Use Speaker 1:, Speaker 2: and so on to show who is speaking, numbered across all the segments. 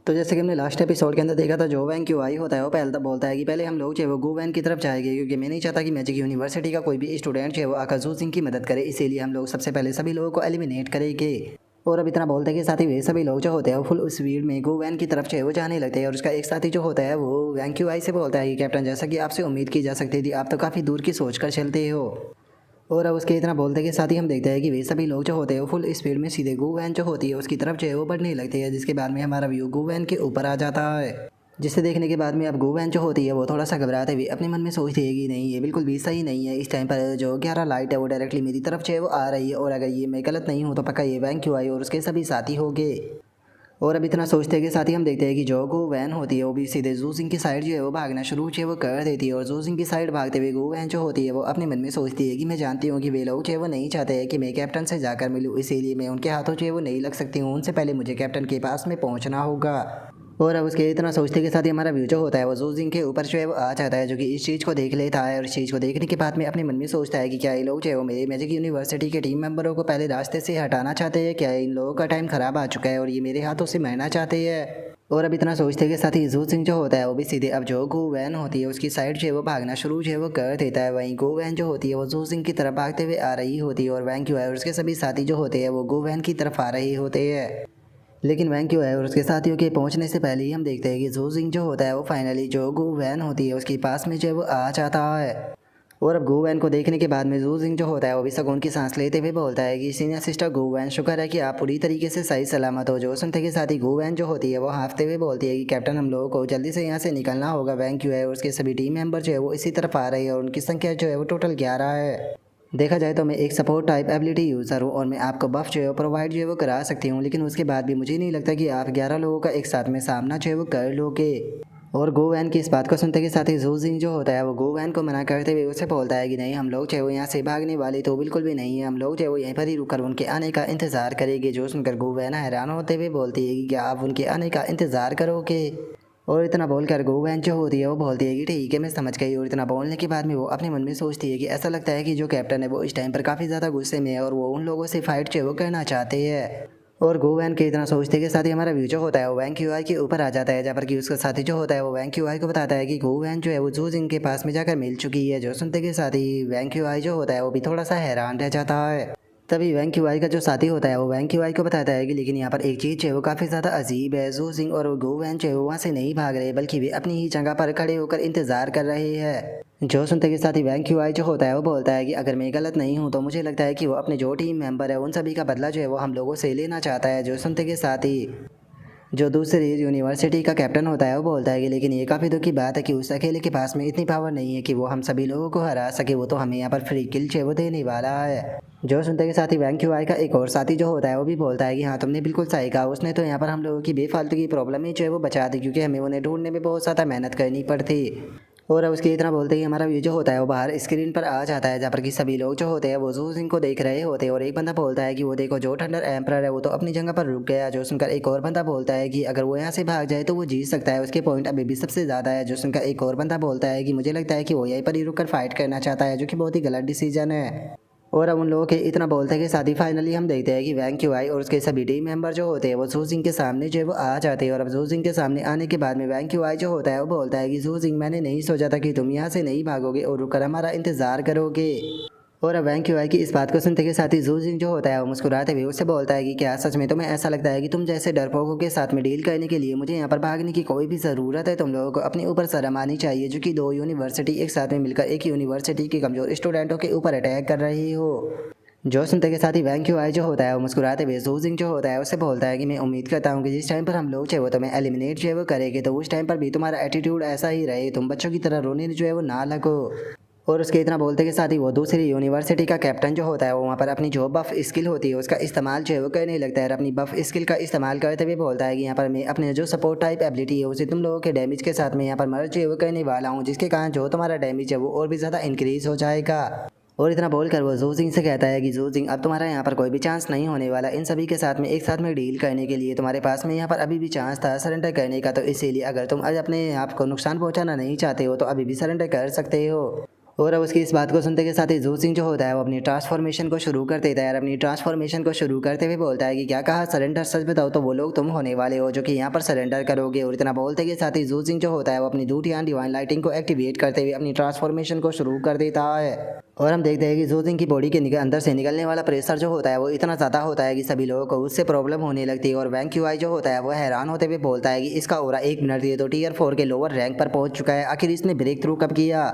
Speaker 1: तो जैसे कि हमने लास्ट एपिसोड के अंदर देखा था, जो वैन क्यू आई होता है वो पहले तो बोलता है कि पहले हम लोग जो है वो गो वैन की तरफ जाएंगे, क्योंकि मैं नहीं चाहता कि मैजिक यूनिवर्सिटी का कोई भी स्टूडेंट जो है वो आकर जू सिंह की मदद करे, इसीलिए हम लोग सबसे पहले सभी लोगों को एलिमिनेट करेंगे। और अब इतना बोलते हैं कि साथ ही वे सभी लोग जो होते हैं वो फुल स्पीड में गो वैन की तरफ जो है वो जाने लगते हैं। और उसका एक साथी जो होता है वो वैन क्यू आई से बोलता है कि कैप्टन, जैसा कि आपसे उम्मीद की जा सकती थी, आप तो काफ़ी दूर की सोच कर चलते हो। और अब उसके इतना बोलते के साथ ही हम देखते हैं कि वे सभी लोग जो होते हैं वो फुल स्पीड में सीधे गो वैन जो होती है उसकी तरफ जो है वो बढ़ने लगती है, जिसके बाद में हमारा व्यू गो वैन के ऊपर आ जाता है। जिसे देखने के बाद में अब गो वैन जो होती है वो थोड़ा सा घबराते हुए अपने मन में सोचती है कि नहीं, ये बिल्कुल भी सही नहीं है। इस टाइम पर जो 11 लाइट है वो डायरेक्टली मेरी तरफ जो है वो आ रही है, और अगर ये मैं गलत नहीं हूँ तो पक्का ये वैन क्यों आई और उसके सभी साथी हो गए। और अब इतना सोचते के साथ ही हम देखते हैं कि जो गो वैन होती है वो भी सीधे जू सिंह की साइड जो है वो भागना शुरू जो है वो कर देती है। और जू सिंह की साइड भागते हुए गो वैन जो होती है वो अपने मन में सोचती है कि मैं जानती हूँ कि वे लोग जो है वो नहीं चाहते हैं कि मैं कैप्टन से जाकर मिलूँ, इसीलिए मैं उनके हाथों जो है वो नहीं लग सकती हूँ, उनसे पहले मुझे कैप्टन के पास में पहुँचना होगा। और अब उसके इतना सोचते के साथ ही हमारा व्यू जो होता है वो जू सिंह के ऊपर जो है वो आ जाता है, जो कि इस चीज़ को देख लेता है। और इस चीज़ को देखने के बाद में अपने मन में सोचता है कि क्या ये लोग जो है वो मेरे मैजिक यूनिवर्सिटी के टीम मेंबरों को पहले रास्ते से हटाना चाहते हैं, क्या इन लोगों का टाइम खराब आ चुका है और ये मेरे हाथों से मरना चाहते हैं। और अब इतना सोचते के साथ ही जू सिंह जो होता है वो भी सीधे अब जो गो वैन होती है उसकी साइड जो है वो भागना शुरू जो है वो कर देता है। वहीं गो वैन जो होती है वो जू सिंह की तरफ भागते हुए आ रही होती है, और वैन क्यों है और उसके सभी साथी जो होते हैं वो गो वैन की तरफ आ रहे होते हैं। लेकिन वैन क्यों है और उसके साथियों के पहुंचने से पहले ही हम देखते हैं कि जू सिंह जो होता है वो फाइनली जो गो वैन होती है उसके पास में जो है वो आ जाता है। और अब गो वैन को देखने के बाद में जू सिंह जो होता है वो भी सुकून की सांस लेते हुए बोलता है कि सीनियर सिस्टर गो वैन, शुक्र है कि आप पूरी तरीके से सही सलामत हो। जो सुनते के साथ ही गो वैन जो होती है वो हाँफते हुए बोलती है कि कैप्टन, हम लोगों को जल्दी से यहाँ से निकलना होगा। वैन क्यों है और उसके सभी टीम मेंबर जो है वो इसी तरफ आ रहे हैं और उनकी संख्या जो है वो टोटल 11 है। देखा जाए तो मैं एक सपोर्ट टाइप एबिलिटी यूज़र हूँ और मैं आपको बफ जो है वो प्रोवाइड जो है वो करा सकती हूँ, लेकिन उसके बाद भी मुझे नहीं लगता कि आप 11 लोगों का एक साथ में सामना जो है वो कर लोगे। और गो वैन की इस बात को सुनते के साथ ही जू सिंह जो होता है वो गो वैन को मना करते हुए उसे बोलता है कि नहीं, हम लोग जो है वो यहाँ से भागने वाले तो बिल्कुल भी नहीं है, हम लोग जो है वो यहीं पर ही रुककर उनके आने का इंतज़ार करेंगे। जो सुनकर गो वैन हैरान होते हुए बोलती है कि क्या आप उनके आने का इंतज़ार करोगे। और इतना बोलकर गो वैन जो होती है वो बोलती है कि ठीक है, मैं समझ गई। और इतना बोलने के बाद में वो अपने मन में सोचती है कि ऐसा लगता है कि जो कैप्टन है वो इस टाइम पर काफ़ी ज़्यादा गुस्से में है और वो उन लोगों से फाइट जो है वो करना चाहते हैं। और गो वैन के इतना सोचते के साथ ही हमारा व्यू जो होता है वो वैन क्यू आई के ऊपर आ जाता है, जहाँ पर कि उसका साथी जो होता है वो वैन क्यू आई को बताता है कि गो वैन जो है वो जू सिंह के पास में जाकर मिल चुकी है। जो सुनते के साथ ही वैन क्यू आई जो होता है वो भी थोड़ा सा हैरान रह जाता है। तभी वैंग क्यू आई का जो साथी होता है वो वैंग क्यू आई को बताता है कि लेकिन यहाँ पर एक चीज़ है वो काफ़ी ज़्यादा अजीब है। जू सिंह और गो वैन जो है वो वहाँ से नहीं भाग रहे, बल्कि वे अपनी ही जगह पर खड़े होकर इंतज़ार कर रहे हैं। जो सुनते के साथ ही वैंग क्यू आई जो होता है वो बोलता है कि अगर मैं गलत नहीं हूँ तो मुझे लगता है कि वो अपने जो टीम मेंबर है उन सभी का बदला जो है वो हम लोगों से लेना चाहता है। जो सुनते के साथ ही जो दूसरी यूनिवर्सिटी का कैप्टन होता है वो बोलता है कि लेकिन ये काफ़ी दुख की बात है कि उस अकेले के पास में इतनी पावर नहीं है कि वो हम सभी लोगों को हरा सके, वो तो हमें यहाँ पर फ्री किल जो वो देने वाला है। जो सुनते के साथ ही वैंग क्यू आई का एक और साथी जो होता है वो भी बोलता है कि हाँ, तुमने बिल्कुल सही कहा, उसने तो यहाँ पर हम लोगों की बेफालतू की प्रॉब्लम ही जो है वो बचा दी, क्योंकि हमें उन्हें ढूंढने में बहुत ज़्यादा मेहनत करनी पड़ती। और अब उसके इतना बोलते ही हमारा व्यू जो होता है वो बाहर स्क्रीन पर आ जाता है, जहाँ पर कि सभी लोग जो होते हैं वो जू सिंह को देख रहे होते हैं। और एक बंदा बोलता है कि वो देखो, जो थंडर एम्परर है वो तो अपनी जगह पर रुक गया। जो सुनकर एक और बंदा बोलता है कि अगर वो यहाँ से भाग जाए तो वो जीत सकता है, उसके पॉइंट अभी भी सबसे ज़्यादा है। जो सुनकर एक और बंदा बोलता है कि मुझे लगता है कि वो यहीं पर ही रुक कर फाइट करना चाहता है, जो कि बहुत ही गलत डिसीजन है। और अब उन लोगों के इतना बोलते हैं कि साथ ही फाइनली हम देखते हैं कि वैंग क्यू आई और उसके सभी टीम मेंबर जो होते हैं वो जू सिंह के सामने जो है वो आ जाते हैं। और अब जू सिंह के सामने आने के बाद में वैंग क्यू आई जो होता है वो बोलता है कि जू सिंह, मैंने नहीं सोचा था कि तुम यहाँ से नहीं भागोगे और रुककर हमारा इंतजार करोगे। और अब वैंग क्यू आई की इस बात को सुनते के साथ ही जू सिंह जो होता है वो मुस्कुराते हुए उससे बोलता है कि क्या सच में तुम्हें ऐसा लगता है कि तुम जैसे डरपोकों के साथ में डील करने के लिए मुझे यहाँ पर भागने की कोई भी ज़रूरत है? तुम लोगों को अपने ऊपर शर्म आनी चाहिए, जो कि दो यूनिवर्सिटी एक साथ में मिलकर एक यूनिवर्सिटी के कमज़ोर स्टूडेंटों के ऊपर अटैक कर रही हो। जो सुनते के साथ ही वैंग क्यू आई जो होता है वो मुस्कुराते हुए जू सिंह जो होता है उससे बोलता है कि मैं उम्मीद करता हूँ कि जिस टाइम पर हम लोग जो है वो तुम्हें एलिमिनेट जो है वो करेंगे तो उस टाइम पर भी तुम्हारा एटीट्यूड ऐसा ही रहे, तुम बच्चों की तरह रोने जो है वो ना लगो। और उसके इतना बोलते के साथ ही वो दूसरी यूनिवर्सिटी का कैप्टन जो होता है वो वहाँ पर अपनी जो बफ स्किल होती है उसका इस्तेमाल जो है वो करने लगता है, और अपनी बफ स्किल का इस्तेमाल करते हुए बोलता है कि यहाँ पर मैं अपने जो सपोर्ट टाइप एबिलिटी है उसे तुम लोगों के डैमेज के साथ में यहाँ पर मर्ज जो है वो करने वाला हूँ, जिसके कारण जो तुम्हारा डैमेज है वो और भी ज़्यादा इंक्रीज हो जाएगा। और इतना बोलकर वो जू सिंह से कहता है कि जू सिंह, अब तुम्हारा यहाँ पर कोई भी चांस नहीं होने वाला इन सभी के साथ में एक साथ में डील करने के लिए। तुम्हारे पास में यहाँ पर अभी भी चांस था सरेंडर करने का, तो इसीलिए अगर तुम आज अपने आप को नुकसान पहुँचाना नहीं चाहते हो तो अभी भी सरेंडर कर सकते हो। और अब उसकी इस बात को सुनते के साथ ही जू सिंह जो होता है वो अपनी ट्रांसफॉर्मेशन को शुरू कर देता है और अपनी ट्रांसफॉर्मेशन को शुरू करते हुए बोलता है कि क्या कहा सरेंडर, सच बताओ तो वो लोग तुम होने वाले हो जो कि यहाँ पर सरेंडर करोगे। और इतना बोलते के साथ ही जू सिंह जो होता है वो अपनी दूटियां डिवाइन लाइटिंग को एक्टिवेट करते हुए अपनी ट्रांसफॉर्मेशन को शुरू कर देता है। और हम देखते हैं कि जू सिंह की बॉडी के अंदर से निकलने वाला प्रेशर जो होता है वो इतना ज़्यादा होता है कि सभी लोगों को उससे प्रॉब्लम होने लगती है। और वैंग क्यूआई जो होता है वो हैरान होते हुए बोलता है कि इसका ओरा 1 मिनट दिए तो टीयर 4 के लोअर रैंक पर पहुंच चुका है, आखिर इसने ब्रेक थ्रू कब किया।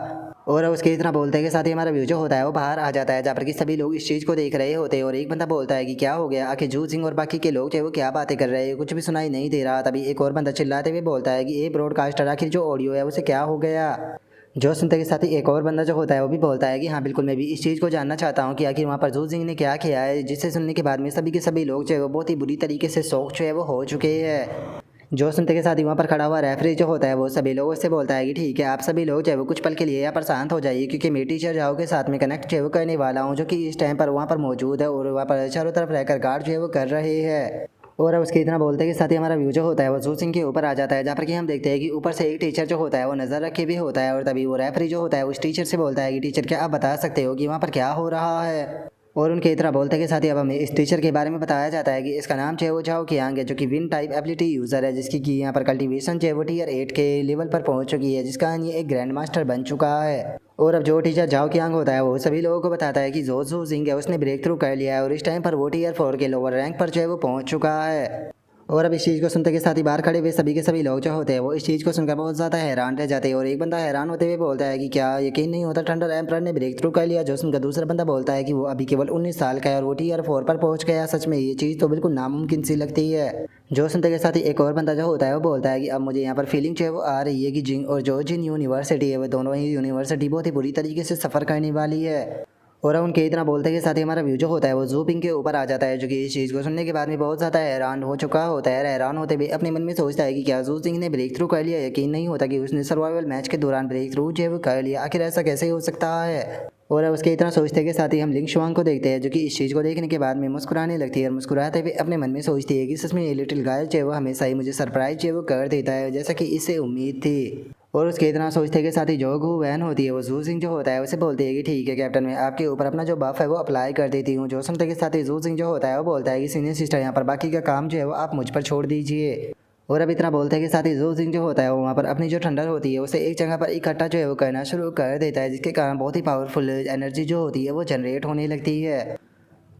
Speaker 1: और उसके इतना बोलते के साथ ही हमारा व्यू जो होता है वो बाहर आ जाता है जहाँ पर कि सभी लोग इस चीज़ को देख रहे होते हैं। और एक बंदा बोलता है कि क्या हो गया, आखिर जू सिंह और बाकी के लोग जो है वो क्या बातें कर रहे हैं, कुछ भी सुनाई नहीं दे रहा। तभी एक और बंदा चिल्लाते हुए बोलता है कि ये ब्रॉडकास्टर आखिर जो ऑडियो है उसे क्या हो गया। जो सुनते के साथ ही एक और बंदा जो होता है वो भी बोलता है कि हाँ बिल्कुल, मैं भी इस चीज़ को जानना चाहता हूँ कि आखिर वहाँ पर जू सिंह ने क्या किया है। जिसे सुनने के बाद में सभी के सभी लोग जो है वो बहुत ही बुरी तरीके से शॉक जो है वो हो चुके हैं। जो सुनते के साथ ही वहाँ पर खड़ा हुआ रेफरी जो होता है वो सभी लोगों से बोलता है कि ठीक है, आप सभी लोग जो है वो कुछ पल के लिए यहाँ पर शांत हो जाइए, क्योंकि मैं टीचर जाओ के साथ में कनेक्ट जो है वो करने वाला हूँ, जो कि इस टाइम पर वहाँ पर मौजूद है और वहाँ पर चारों तरफ रहकर गार्ड जो है वो कर रहे हैं। और अब उसके इतना बोलते के साथ ही हमारा व्यू जो होता है वो जू सिंह के ऊपर आ जाता है, जहाँ पर कि हम देखते हैं कि ऊपर से एक टीचर जो होता है वो नज़र रखे भी होता है। और तभी वो रेफरी जो होता है उस टीचर से बोलता है कि टीचर, क्या आप बता सकते हो कि वहाँ पर क्या हो रहा है। और उनके इतना बोलते के साथ ही अब हमें इस टीचर के बारे में बताया जाता है कि इसका नाम जो है वो झाओ कियांग है, जो कि विन टाइप एबिलिटी यूज़र है, जिसकी कि यहाँ पर कल्टीवेशन जो है वो टीयर 8 के लेवल पर पहुँच चुकी है, जिसका ये एक ग्रैंड मास्टर बन चुका है। और अब जो टीचर झाओ कियांग होता है वो सभी लोगों को बताता है कि जो जू सिंह है उसने ब्रेक थ्रू कर लिया है और इस टाइम पर वो टीयर 4 के लोअर रैंक पर जो है वो पहुँच चुका है। और अब इस चीज़ को सुनते के साथ ही बाहर खड़े हुए सभी के सभी लोग जो होते हैं वो इस चीज़ को सुनकर बहुत ज़्यादा हैरान रह जाते हैं। और एक बंदा हैरान होते हुए बोलता है कि क्या यकीन नहीं होता थंडर एम्परर ने ब्रेक थ्रू कर लिया। जो सुनकर दूसरा बंदा बोलता है कि वो अभी केवल 19 साल का है और वो टीयर 4 पर पहुंच गया, सच में ये चीज़ तो बिल्कुल नामुमकिन सी लगती है। जो सुनते के साथ ही एक और बंदा जो होता है वो बोलता है कि अब मुझे यहाँ पर फीलिंग जो है वो आ रही है कि जिन और जो जिन यूनिवर्सिटी है वो दोनों ही यूनिवर्सिटी बहुत ही बुरी तरीके से सफ़र करने वाली है। और उनके इतना बोलते के साथ ही हमारा व्यू जो होता है वो जू पिंग के ऊपर आ जाता है, जो कि इस चीज़ को सुनने के बाद में बहुत ज़्यादा हैरान हो चुका होता है। हैरान होते हुए अपने मन में सोचता है कि क्या जू सिंह ने ब्रेक थ्रू कर लिया। यकीन नहीं होता कि उसने सर्वाइवल मैच के दौरान ब्रेक थ्रू जो है वो कर लिया, आखिर ऐसा कैसे हो सकता है। और अब उसके इतना सोचते के साथ ही हम लिंग शुआंग को देखते हैं, जो कि इस चीज़ को देखने के बाद में मुस्कुराने लगती है और मुस्कुराते हुए अपने मन में सोचती है कि सच में ये लिटिल गाय जो है वो हमेशा ही मुझे सरप्राइज जो है वो कर देता है, जैसा कि इससे उम्मीद थी। और उसके इतना सोचते के साथ ही जो गू वैन होती है वो जू सिंह जो होता है उसे बोलती है कि ठीक है कैप्टन, मैं आपके ऊपर अपना जो बफ है वो अप्लाई कर देती हूँ। जो सुनते के साथ ही जू सिंह जो होता है वो बोलता है कि सीनियर सिस्टर, यहाँ पर बाकी का काम जो है वो आप मुझ पर छोड़ दीजिए। और अब इतना बोलते के साथ ही जू सिंह जो होता है वो वहाँ पर अपनी जो ठंडर होती है उसे एक जगह पर इकट्ठा जो है वो करना शुरू कर देता है, जिसके कारण बहुत ही पावरफुल एनर्जी जो होती है वो जनरेट होने लगती है।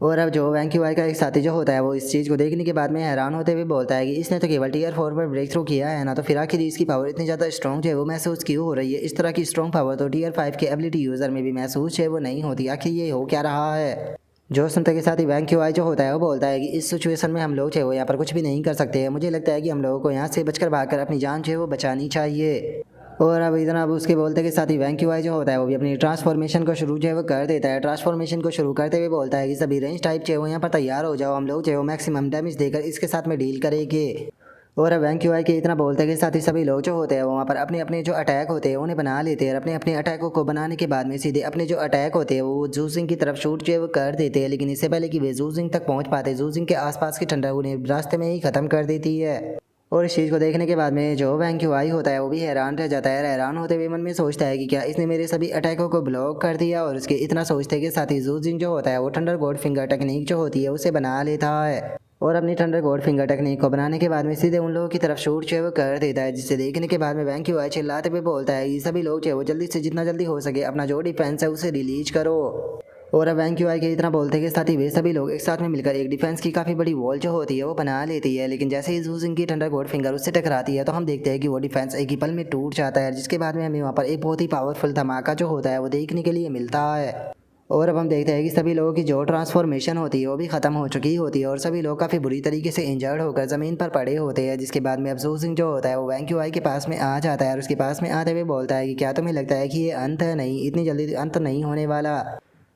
Speaker 1: और अब जो वैंग क्यूआई का एक साथी जो होता है वो इस चीज़ को देखने के बाद में हैरान होते हुए बोलता है कि इसने तो केवल टीयर 4 पर ब्रेक थ्रू किया है ना, तो फिर आखिर इसकी पावर इतनी ज़्यादा स्ट्रॉन्ग जो है वो महसूस क्यों हो रही है। इस तरह की स्ट्रॉन्ग पावर तो टीयर 5 के एबिलिटी यूज़र में भी महसूस जो है वो नहीं होती, आखिर ये हो क्या रहा है। जो सुनते के साथ ही वैंग क्यूआई जो होता है वो बोलता है कि इस सिचुएशन में हम लोग जो है वो यहाँ पर कुछ भी नहीं कर सकते हैं, मुझे लगता है कि हम लोगों को यहाँ से बचकर भागकर अपनी जान जो है वो बचानी चाहिए। और अब इतना अब उसके बोलते के साथ ही वैंग क्यूआई जो होता है वो भी अपनी ट्रांसफॉर्मेशन को शुरू जो है वो कर देता है। ट्रांसफॉर्मेशन को शुरू करते हुए बोलता है कि सभी रेंज टाइप जो है वो यहाँ पर तैयार हो जाओ, हम लोग जो है वो मैक्सिमम डैमेज देकर इसके साथ में डील करेंगे। और अब वैंग क्यूआई के इतना बोलते के साथ ही सभी लोग जो होते हैं वहाँ पर अपने अपने जो अटैक होते हैं उन्हें बना लेते हैं और अपने अपने अटैकों को बनाने के बाद में सीधे अपने जो अटैक होते हैं वो जू सिंह की तरफ शूट जो है वो कर देते हैं। लेकिन इससे पहले कि वे जू सिंह तक पहुँच पाते, जू सिंह के आसपास की ठंडक उन्हें रास्ते में ही ख़त्म कर देती है। और इस चीज़ को देखने के बाद में जो वैंग क्यूआई होता है वो भी हैरान रह जाता है। हैरान होते हुए मन में सोचता है कि क्या इसने मेरे सभी अटैकों को ब्लॉक कर दिया। और उसके इतना सोचते के साथ ही जू सिंह जो होता है वो थंडर गॉड फिंगर टेक्निक जो होती है उसे बना लेता है और अपनी थंडर गॉड फिंगर टेक्निक को बनाने के बाद में सीधे उन लोगों की तरफ शूट जो है वो कर देता है, जिसे देखने के बाद में वैंग क्यूआई चिल्लाते हुए बोलता है कि सभी लोग जो है वो जल्दी से जितना जल्दी हो सके अपना जो डिफेंस है उसे रिलीज करो। और अब वैंग क्यूआई के इतना बोलते के साथ ही वे सभी लोग एक साथ में मिलकर एक डिफेंस की काफ़ी बड़ी वॉल जो होती है वो बना लेती है। लेकिन जैसे ही जू सिंह की थंडर गॉड फिंगर उससे टकराती है तो हम देखते हैं कि वो डिफेंस एक ही पल में टूट जाता है, जिसके बाद में हमें वहाँ पर एक बहुत ही पावरफुल धमाका जो होता है वो देखने के लिए मिलता है। और अब हम देखते हैं कि सभी लोगों की जो ट्रांसफॉर्मेशन होती है वो भी ख़त्म हो चुकी होती है और सभी लोग काफ़ी बुरी तरीके से इंजर्ड होकर ज़मीन पर पड़े होते हैं। जिसके बाद में अब जू सिंह जो होता है वो वैंग क्यूआई के पास में आ जाता है और उसके पास में आते हुए बोलता है कि क्या तुम्हें लगता है कि ये अंत है? नहीं, इतनी जल्दी अंत नहीं होने वाला।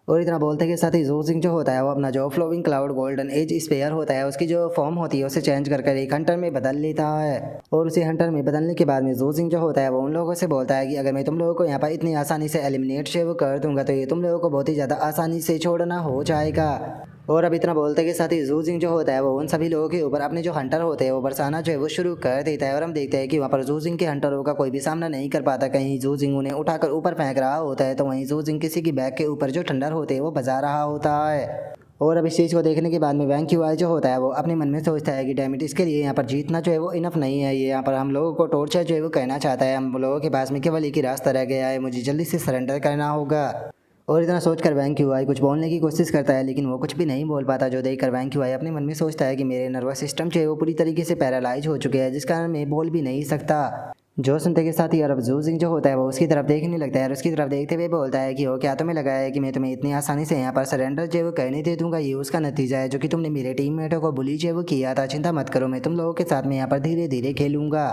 Speaker 1: और इतना बोलते के साथ ही जू सिंह जो होता है वो अपना जो फ्लोविंग क्लाउड गोल्डन एज स्पेयर होता है उसकी जो फॉर्म होती है उसे चेंज कर कर एक हंटर में बदल लेता है। और उसे हंटर में बदलने के बाद में जू सिंह जो होता है वो उन लोगों से बोलता है कि अगर मैं तुम लोगों को यहाँ पर इतनी आसानी से एलिमिनेट से वो कर दूंगा तो ये तुम लोगों को बहुत ही ज़्यादा आसानी से छोड़ना हो जाएगा। और अब इतना बोलते के साथ ही जू जिंग जो होता है वो उन सभी लोगों के ऊपर अपने जो हंटर होते हैं वो बरसाना जो है वो शुरू कर देता है। और हम देखते हैं कि वहाँ पर जू जिंग के हंटरों का कोई भी सामना नहीं कर पाता। कहीं जू जिंग उन्हें उठाकर ऊपर फेंक रहा होता है तो वहीं जू जिंग किसी की बैग के ऊपर जो ठंडर होते हैं वो बजा रहा होता है। और अब इस चीज़ को देखने के बाद में वैंग क्यू आई जो होता है वो अपने मन में सोचता है कि डैम इट, इसके लिए यहाँ पर जीतना जो है वो इनफ नहीं है। ये यहाँ पर हम लोगों को टॉर्चर जो है वो कहना चाहता है। हम लोगों के पास में केवल एक ही रास्ता रह गया है, मुझे जल्दी से सरेंडर करना होगा। और इतना सोचकर वैंग क्यू आई कुछ बोलने की कोशिश करता है लेकिन वो कुछ भी नहीं बोल पाता। जो देखकर वैंग क्यू आई अपने मन में सोचता है कि मेरे नर्वस सिस्टम जो है वो पूरी तरीके से पैरालाइज हो चुके हैं जिस कारण मैं बोल भी नहीं सकता। जो सुनते के साथ ही अरब जू जिंग जो होता है वो उसकी तरफ देखने लगता है और उसकी तरफ देखते हुए बोलता है कि वो क्या तुम्हें लगा है कि मैं तुम्हें इतनी आसानी से यहाँ पर सरेंडर जो है वो करने दे दूंगा। ये उसका नतीजा है जो कि तुमने मेरे टीममेटों को बुली जो है वो किया था। चिंता मत करो, मैं तुम लोगों के साथ में यहाँ पर धीरे धीरे खेलूंगा।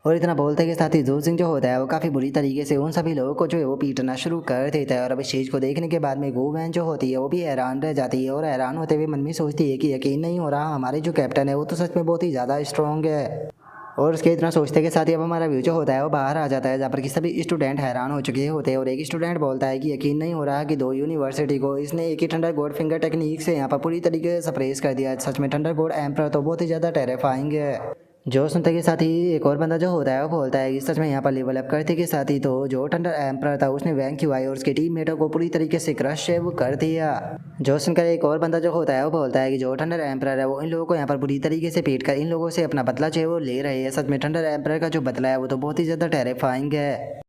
Speaker 1: और इतना बोलते के साथ ही जू जिंग जो होता है वो काफ़ी बुरी तरीके से उन सभी लोगों को जो है वो पीटना शुरू कर देता है। और अब इस चीज़ को देखने के बाद में गो वैन जो होती है वो भी हैरान रह जाती है और हैरान होते हुए मन में सोचती है कि यकीन नहीं हो रहा, हमारे जो कैप्टन है वो तो सच में बहुत ही ज़्यादा स्ट्रॉन्ग है। और उसके इतना सोचते के साथ ही अब हमारा व्यू जो होता है वो बाहर आ जाता है जहाँ पर कि सभी स्टूडेंट हैरान हो चुके होते हैं। और एक स्टूडेंट बोलता है कि यकीन नहीं हो रहा कि दो यूनिवर्सिटी को इसने एक ही थंडर गोड फिंगर टेक्निक से यहाँ पर पूरी तरीके से सप्रेस कर दिया। सच में थंडर गोड एम्पर तो बहुत ही ज़्यादा टेरिफाइंग है। जो सुनते के साथ ही एक और बंदा जो होता है वो बोलता है कि सच में यहाँ पर लेवल अप करते के साथ ही तो जो थंडर एम्पर था उसने वैंग क्यू आई और उसके टीममेटों को पूरी तरीके से क्रश है वो कर दिया। जो सुनकर एक और बंदा जो होता है वो बोलता है कि जो थंडर एम्पर है वो इन लोगों को यहाँ पर पूरी तरीके से पीट कर इन लोगों से अपना बदला जो है वो ले रहे हैं। सच में थंडर एम्पर का जो बदला है वो तो बहुत ही ज़्यादा टेरिफाइंग है।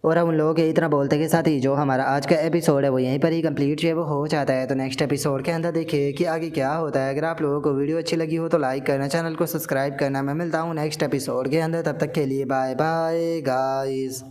Speaker 1: और अब उन लोगों के इतना बोलते के साथ ही जो हमारा आज का एपिसोड है वो यहीं पर ही कंप्लीट जो है वो हो जाता है। तो नेक्स्ट एपिसोड के अंदर देखिए कि आगे क्या होता है। अगर आप लोगों को वीडियो अच्छी लगी हो तो लाइक करना, चैनल को सब्सक्राइब करना। मैं मिलता हूँ नेक्स्ट एपिसोड के अंदर, तब तक के लिए बाय बाय गाइस।